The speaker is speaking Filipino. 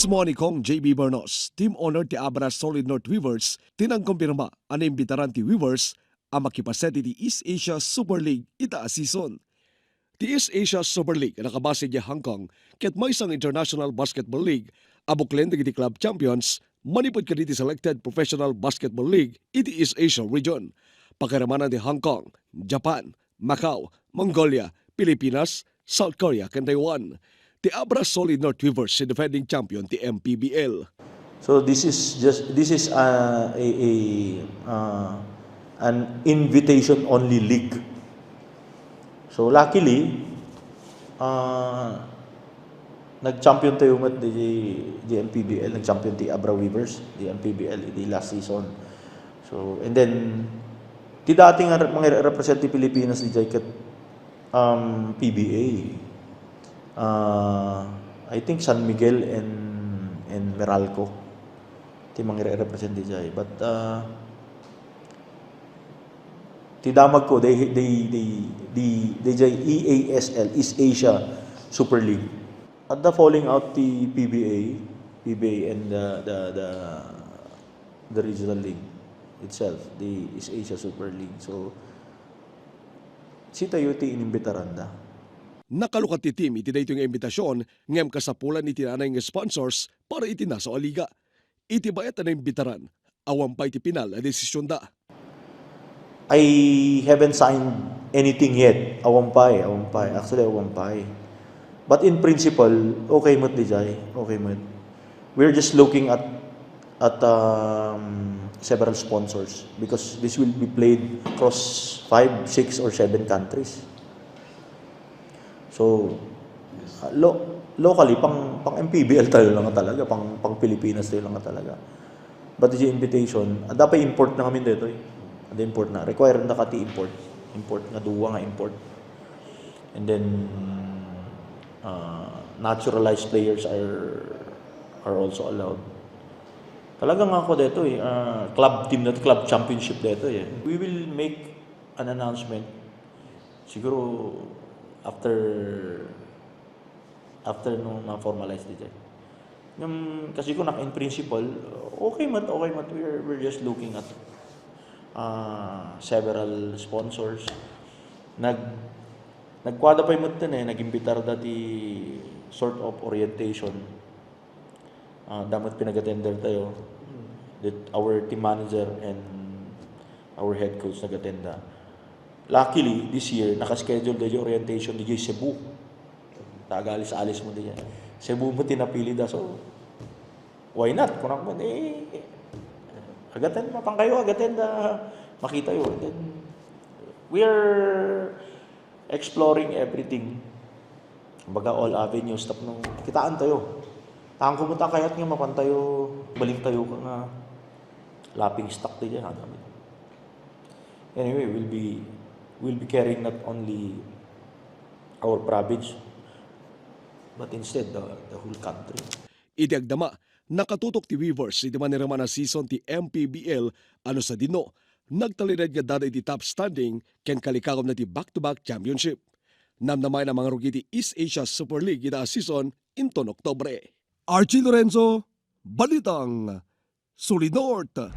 Mismo ni Kong JB Bernos, team owner ti Abra Solid North Weavers, tinang kumpirma ang imbitaran ti Weavers ang makipaseti ti East Asia Super League ita season. Ti East Asia Super League nakabase di Hong Kong ket may isang International Basketball League abuklen ti club champions manipod ka ti selected Professional Basketball League iti East Asia region. Pakiramanan ti Hong Kong, Japan, Macau, Mongolia, Pilipinas, South Korea ken Taiwan. Ti Abra Solid North Weavers si defending champion ti MPBL. So this is an invitation only league. So luckily nag-champion tayo mat di MPBL, nag-champion ti Abra Weavers di MPBL di last season. So and then ti dating mga represent ti Pilipinas di ket PBA. I think San Miguel and Meralco ti mga represent di jay, but ti damag ko they jay EASL, East Asia Super League. At the falling out ti PBA and the regional league itself, the East Asia Super League. So si tayo ti inimbitaranda. Nakalukat ti team iti daytoy nga imbitasyon ngem kasapulan iti nanay nga sponsors para iti nasa liga. Iti bayat na imbitaran, awampay ti pinal a desisyon da. I haven't signed anything yet. Awampay. Actually, awampay. But in principle, okay mo di jay. Okay mo. We're just looking at several sponsors because this will be played across 5, 6, or 7 countries. So, locally, pang MPBL tayo lang talaga, pang Pilipinas tayo lang talaga. But the invitation, dapat import na kami dito eh. Ada import na. Require na kati import. Import, nga duwa nga import. And then, naturalized players are also allowed. Talaga nga ako dito eh, club team na club championship dito eh. We will make an announcement siguro after nung ma-formalize dito. Kasi kung in principle, okay mat. We're just looking at several sponsors. Nagkwada pa yung nag-imbitar dati sort of orientation. Damat pinag-attender tayo. That our team manager and our head coach nag-attenda. Luckily, this year, nakaschedule din yung orientation di Cebu. Tagalis-alis mo din yan. Cebu mo tinapili da. So, why not? Kung ako, agatin, mapang kayo, agatin da, makita yun. Then, we are exploring everything. Baga all avenues, tap nung kitaan tayo. Tang kumunta kayat nga mapantayo, baling tayo ka nga, lapping stock din yan. Anyway, we'll be carrying not only our province, but instead the whole country. Iti agdama, nakatutok ti Weavers iti maniraman na season ti MPBL ano sa dino, nagtalirad nga dada iti top standing ken kalikagom na ti back-to-back championship. Namnamay na mga rugi ti East Asia Super League ita season inton Oktobre. Archie Lorenzo, Balitang Solid North.